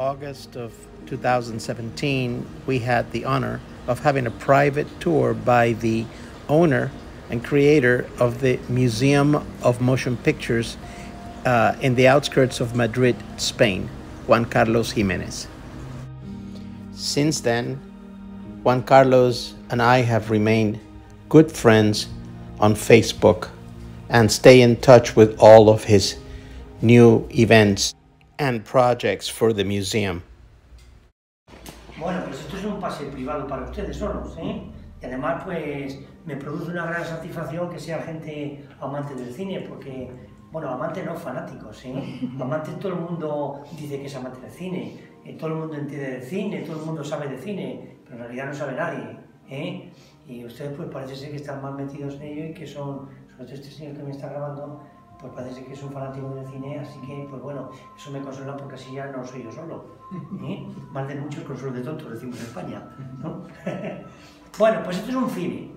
August of 2017, we had the honor of having a private tour by the owner and creator of the Museum of Motion Pictures in the outskirts of Madrid, Spain, Juan Carlos Jimenez. Since then, Juan Carlos and I have remained good friends on Facebook and stay in touch with all of his new events and projects for the museum. Bueno, pues esto es un paseo privado para ustedes solos, ¿eh? Y además, pues, me produce una gran satisfacción que sea gente amante del cine, porque, bueno, amante no, fanáticos, ¿eh? Amante, todo el mundo dice que es amante del cine, todo el mundo entiende del cine, todo el mundo sabe de cine, pero en realidad no sabe nadie, ¿eh? Y ustedes, pues, parece ser que están más metidos en ello y que son, sobre todo este señor que me está grabando, pues parece que es un fanático del cine, así que, pues bueno, eso me consuela porque así ya no soy yo solo, ¿eh? Más de muchos consuelo de tontos, decimos en España, ¿no? Bueno, pues esto es un cine,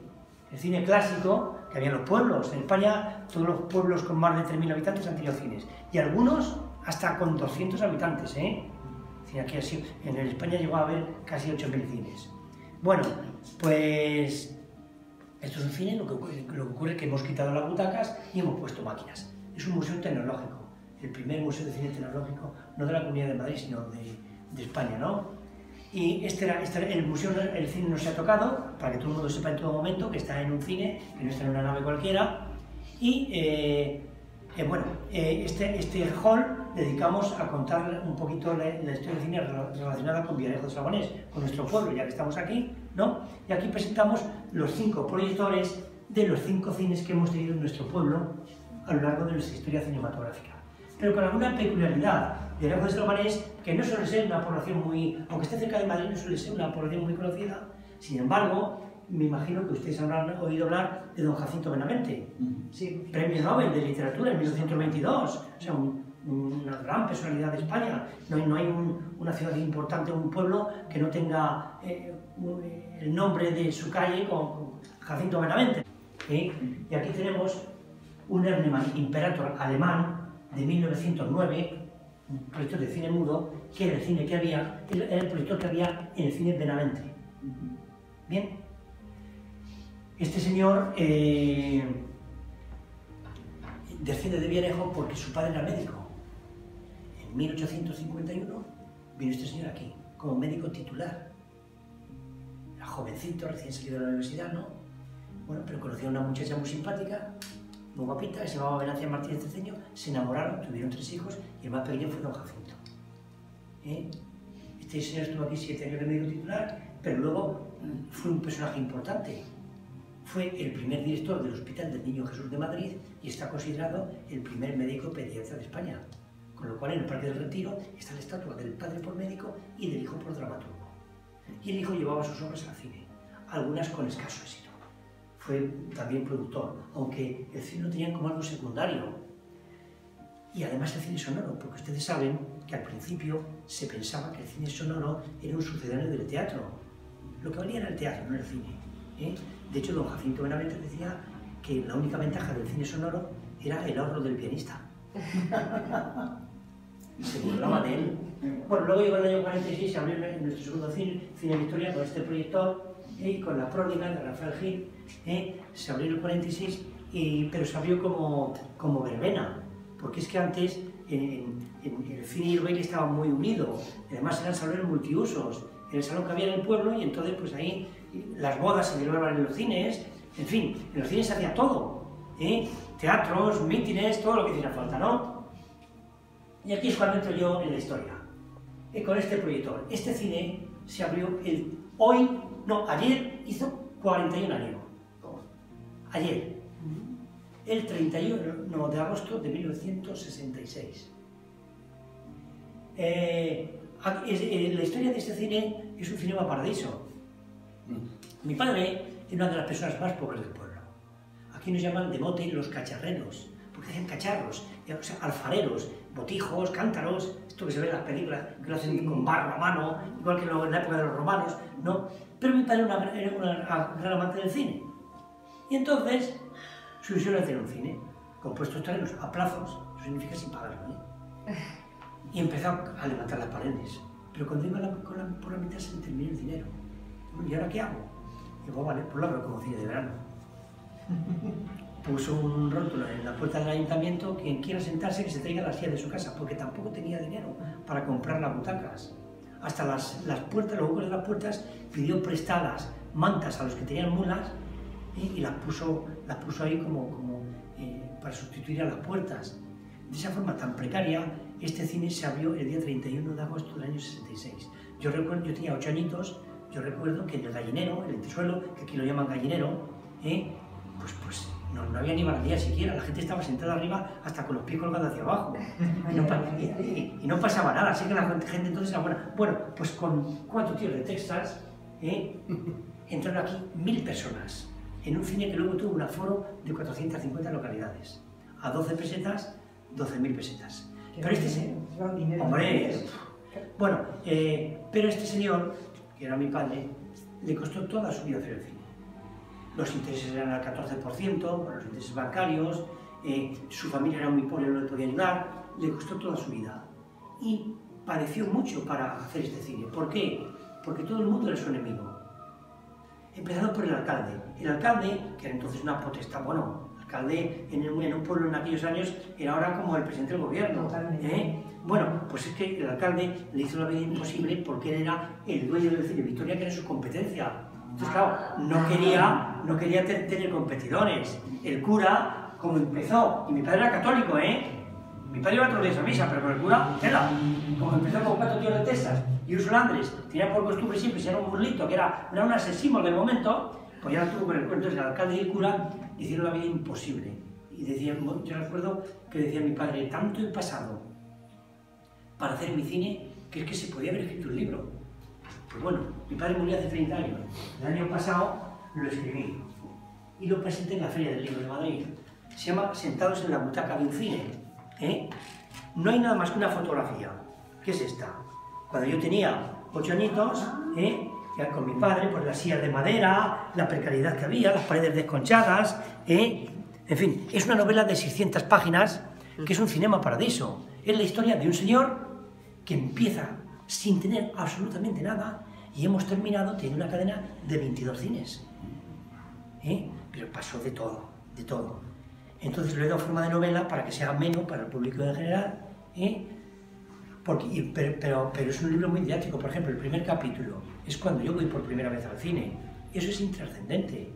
el cine clásico que había en los pueblos. En España, todos los pueblos con más de 3.000 habitantes han tenido cines, y algunos hasta con 200 habitantes, ¿eh? Aquí así, en España llegó a haber casi 8.000 cines. Bueno, pues esto es un cine, lo que ocurre es que hemos quitado las butacas y hemos puesto máquinas. Es un museo tecnológico, el primer museo de cine tecnológico, no de la Comunidad de Madrid, sino de España, ¿no? Y el museo, el cine no se ha tocado, para que todo el mundo sepa en todo momento que está en un cine, que no está en una nave cualquiera. Y bueno, este hall dedicamos a contar un poquito la historia del cine relacionada con Villarejo de Salvanés, con nuestro pueblo, ya que estamos aquí, ¿no? Y aquí presentamos los 5 proyectores de los 5 cines que hemos tenido en nuestro pueblo a lo largo de nuestra historia cinematográfica. Pero con alguna peculiaridad. Villarejo de Salvanés, que no suele ser una población muy, aunque esté cerca de Madrid, no suele ser una población muy conocida. Sin embargo, me imagino que ustedes habrán oído hablar de don Jacinto Benavente, sí, premio Nobel de Literatura en 1922, o sea, una gran personalidad de España. No hay una ciudad importante o un pueblo que no tenga el nombre de su calle con Jacinto Benavente. Y aquí tenemos un Ernemann Imperator alemán de 1909, un proyector de cine mudo, que era el cine que había, era el proyector que había en el cine Benavente. Bien. Este señor desciende de Villarejo porque su padre era médico. En 1851 vino este señor aquí, como médico titular. Era jovencito, recién salido de la universidad, ¿no? Bueno, pero conoció a una muchacha muy simpática, muy guapita, que se llamaba Venancia Martínez Cerceño, se enamoraron, tuvieron 3 hijos, y el más pequeño fue don Jacinto. Este señor estuvo aquí 7 años de médico titular, pero luego fue un personaje importante. Fue el primer director del Hospital del Niño Jesús de Madrid y está considerado el primer médico pediatra de España. Con lo cual, en el Parque del Retiro está la estatua del padre por médico y del hijo por dramaturgo. Y el hijo llevaba sus obras al cine, algunas con escaso éxito. Fue también productor, aunque el cine lo tenían como algo secundario. Y además el cine sonoro, porque ustedes saben que al principio se pensaba que el cine sonoro era un sucedáneo del teatro. Lo que valía era el teatro, no el cine. De hecho, don Jacinto Benavente decía que la única ventaja del cine sonoro era el ahorro del pianista. Se burlaba de él. Bueno, luego llegó el año 46, se abrió nuestro segundo cine Victoria con este proyector, y con La Pródiga de Rafael Gil, se abrió en el 46, pero se abrió como verbena, porque es que antes en el cine y el baile estaba muy unido, además eran salones multiusos, en el salón que había en el pueblo, y entonces pues ahí las bodas se celebraban en los cines, en fin, en los cines se hacía todo, teatros, mítines, todo lo que hiciera falta, ¿no? Y aquí es cuando entro yo en la historia, con este proyector. Este cine se abrió ayer hizo 41 años, ayer, el 31 de agosto de 1966. La historia de este cine es un cinema paradiso. Mi padre era una de las personas más pobres del pueblo. Aquí nos llaman de mote los cacharreros, porque hacían cacharros, o sea, alfareros, botijos, cántaros, esto que se ve en las películas, que lo hacen con barro a mano, igual que en la época de los romanos, ¿no? Pero mi padre era una gran amante del cine. Y entonces, su ilusión era hacer un cine, con puestos terrenos a plazos, eso significa sin pagarlo, y empezó a levantar las paredes, pero cuando iba por la mitad se me terminó el dinero. ¿Y ahora qué hago? Digo, vale, pues lo abro como cine de verano. Puso un rótulo en la puerta del ayuntamiento: quien quiera sentarse que se traiga la silla de su casa, porque tampoco tenía dinero para comprar las butacas. Hasta las puertas, los huecos de las puertas, pidió prestadas mantas a los que tenían mulas y las puso ahí como para sustituir a las puertas. De esa forma tan precaria, este cine se abrió el día 31 de agosto del año 66. Yo recuerdo, yo tenía 8 añitos, yo recuerdo que en el gallinero, el entresuelo, que aquí lo llaman gallinero, pues no había ni barandilla siquiera, la gente estaba sentada arriba hasta con los pies colgando hacia abajo. Y no pasaba nada, así que la gente entonces era buena. Bueno, pues con 4 tíos de Texas, entraron aquí 1000 personas, en un cine que luego tuvo un aforo de 450 localidades. A 12 pesetas, 12.000 pesetas. Pero este señor, hombre, bueno, pero este señor, que era mi padre, le costó toda su vida hacer el cine. Los intereses eran al 14%, los intereses bancarios, su familia era muy pobre, no le podía ayudar, le costó toda su vida. Y padeció mucho para hacer este cine. ¿Por qué? Porque todo el mundo era su enemigo. Empezando por el alcalde. El alcalde, que era entonces una potestad, bueno, el alcalde en un pueblo en aquellos años era ahora como el presidente del gobierno. Bueno, pues es que el alcalde le hizo la vida imposible porque él era el dueño del cine Victoria, que era su competencia. Entonces, claro, no quería tener competidores. El cura, como empezó, y mi padre era católico, mi padre iba todos los días a misa, pero con el cura, como empezó con 4 tíos de Texas y Ursulandres, tenía por costumbre siempre ser un burlito, que era un asesino del momento, pues ya lo tuvo con el cuento. Entonces el alcalde y el cura hicieron la vida imposible. Y decían, yo recuerdo que decía mi padre: tanto he pasado para hacer mi cine, que es que se podía haber escrito un libro. Pues bueno, mi padre murió hace 30 años. El año pasado lo escribí y lo presenté en la Feria del Libro de Madrid. Se llama Sentados en la butaca de un cine. No hay nada más que una fotografía, que es esta. Cuando yo tenía 8 añitos, ya con mi padre, pues las sillas de madera, la precariedad que había, las paredes desconchadas, en fin, es una novela de 600 páginas, que es un cinema paradiso. Es la historia de un señor que empieza sin tener absolutamente nada y hemos terminado teniendo una cadena de 22 cines. Pero pasó de todo, de todo. Entonces lo he dado forma de novela para que sea ameno para el público en general, pero es un libro muy didáctico. Por ejemplo, el primer capítulo es cuando yo voy por primera vez al cine. Eso es intrascendente,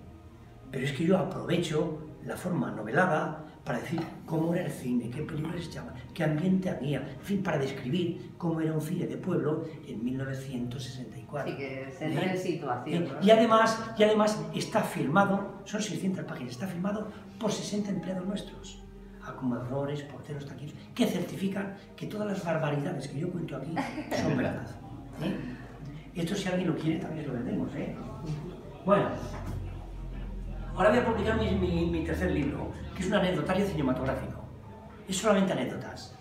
pero es que yo aprovecho la forma novelada para decir cómo era el cine, qué películas se echaban, qué ambiente había, en fin, para describir cómo era un cine de pueblo en 1964. Sí, que se entra en situación, ¿no? Y además está filmado, son 600 páginas, está filmado por 60 empleados nuestros, acomodadores, porteros, taquilleros, que certifican que todas las barbaridades que yo cuento aquí son verdad. Esto, si alguien lo quiere, también lo vendemos. Bueno, ahora voy a publicar mi tercer libro, que es un anecdotario cinematográfico. Es solamente anécdotas,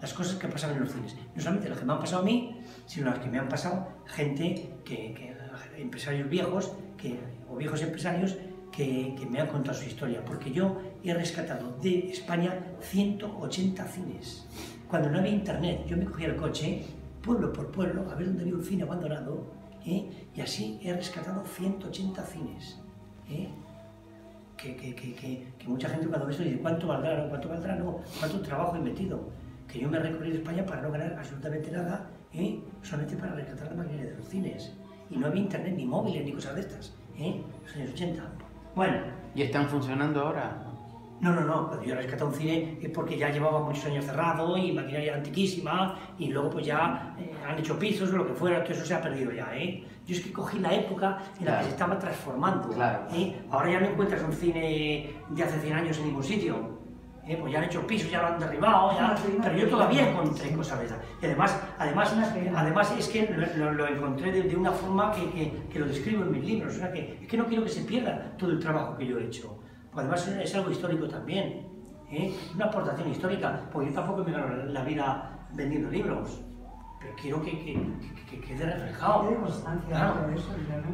las cosas que pasan en los cines. No solamente las que me han pasado a mí, sino las que me han pasado gente, empresarios viejos, o viejos empresarios, que me han contado su historia. Porque yo he rescatado de España 180 cines. Cuando no había internet, yo me cogía el coche, pueblo por pueblo, a ver dónde había un cine abandonado, y así he rescatado 180 cines. Que mucha gente cuando ve esto dice: ¿cuánto valdrá? ¿Cuánto valdrá? No, ¿cuánto trabajo he metido? Que yo me he recorrido España para no ganar absolutamente nada, solamente para rescatar la maquinaria de los cines. Y no había internet, ni móviles, ni cosas de estas, los años 80. Bueno. ¿Y están funcionando ahora? No. Cuando yo he rescatado un cine es porque ya llevaba muchos años cerrado y maquinaria antiquísima, y luego pues ya han hecho pisos o lo que fuera, todo eso se ha perdido ya, Yo es que cogí la época en la que se estaba transformando. Claro. Ahora ya no encuentras un cine de hace 100 años en ningún sitio. Pues ya han hecho pisos, ya lo han derribado, pero yo todavía encontré cosas de esas. Y además es que lo encontré de una forma que lo describo en mis libros. O sea, es que no quiero que se pierda todo el trabajo que yo he hecho. Pues además es algo histórico también, una aportación histórica, porque yo tampoco me gano la vida vendiendo libros, pero quiero que quede reflejado. Claro.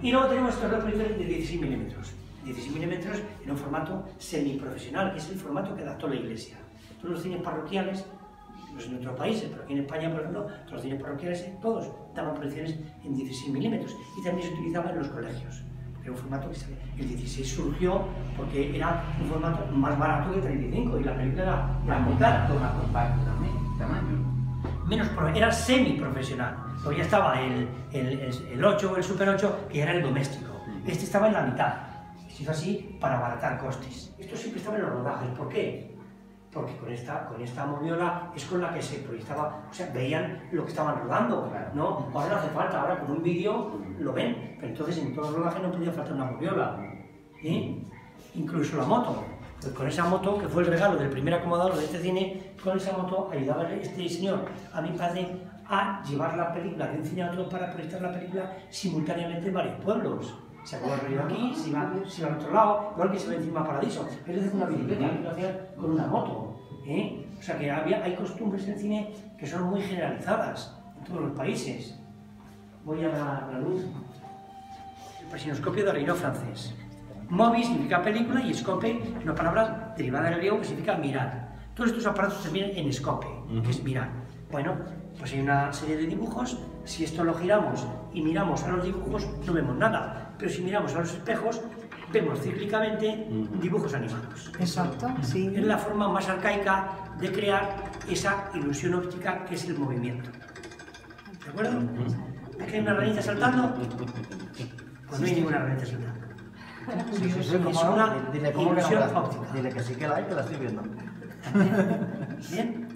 Y luego tenemos estos dos proyectores de 16 milímetros. 16 milímetros en un formato semiprofesional, que es el formato que adaptó la Iglesia. Todos los cines parroquiales, no sé en otros países, pero aquí en España, por ejemplo, todos los cines parroquiales, todos daban proyecciones en 16 milímetros y también se utilizaba en los colegios. Era un formato que el 16 surgió porque era un formato más barato que el 35 y la película era muy cara. Más compacto también, tamaño. Menos, era semi-profesional, porque ya estaba el 8 o el Super 8, que era el doméstico. Este estaba en la mitad. Se hizo así para abaratar costes. Esto siempre estaba en los rodajes. ¿Por qué? Porque con esta moviola es con la que se proyectaba, o sea, veían lo que estaban rodando, ¿no? Ahora no hace falta, ahora con un vídeo lo ven, pero entonces en todos los rodajes no podía faltar una moviola, ¿eh? Incluso la moto. Pues con esa moto, que fue el regalo del primer acomodador de este cine, con esa moto ayudaba este señor a mi padre a llevar la película de un cine a otro para proyectar la película simultáneamente en varios pueblos. Se acabó el río aquí, se iba al otro lado, igual que se ve encima Paradiso. Él hace una bicicleta, lo hacía con una moto. O sea que hay costumbres en el cine que son muy generalizadas en todos los países. Voy a la luz. El presinoscopio de reino francés. Movi significa película y scope es una palabra derivada del griego que significa mirar. Todos estos aparatos terminan en scope, que es mirar. Bueno, pues hay una serie de dibujos. Si esto lo giramos y miramos a los dibujos, no vemos nada. Pero si miramos a los espejos, vemos cíclicamente dibujos animados. Exacto, sí. Es la forma más arcaica de crear esa ilusión óptica que es el movimiento. ¿De acuerdo? ¿Es que hay una ranita saltando? Pues no hay ninguna ranita saltando. Sí, Es una dile cómo que ilusión no, óptica. dile que sí que la hay, que la estoy viendo. ¿Bien?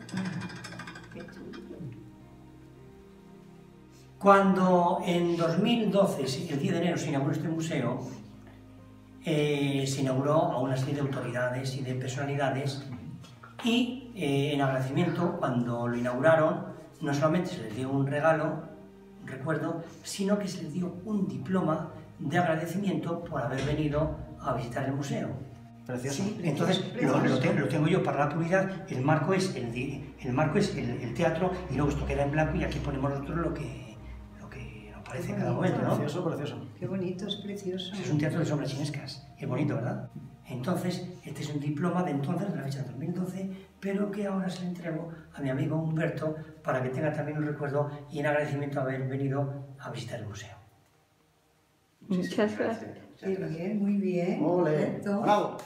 Cuando en 2012, el 10 de enero, se inauguró este museo, se inauguró a una serie de autoridades y de personalidades y en agradecimiento, cuando lo inauguraron, no solamente se les dio un regalo, un recuerdo, sino que se les dio un diploma de agradecimiento por haber venido a visitar el museo. Precioso. Sí, entonces lo tengo yo para la publicidad, el marco es el teatro y luego esto queda en blanco y aquí ponemos nosotros lo que nos parece en cada momento, ¿no? Precioso, precioso. Qué bonito, es precioso. Es un teatro de sombras chinescas, es bonito, ¿verdad? Entonces, este es un diploma de entonces, de la fecha de 2012, pero que ahora se lo entrego a mi amigo Humberto para que tenga también un recuerdo y en agradecimiento a haber venido a visitar el museo. Muchas gracias. Qué bien, muy bien. Ole, Correcto. bravo.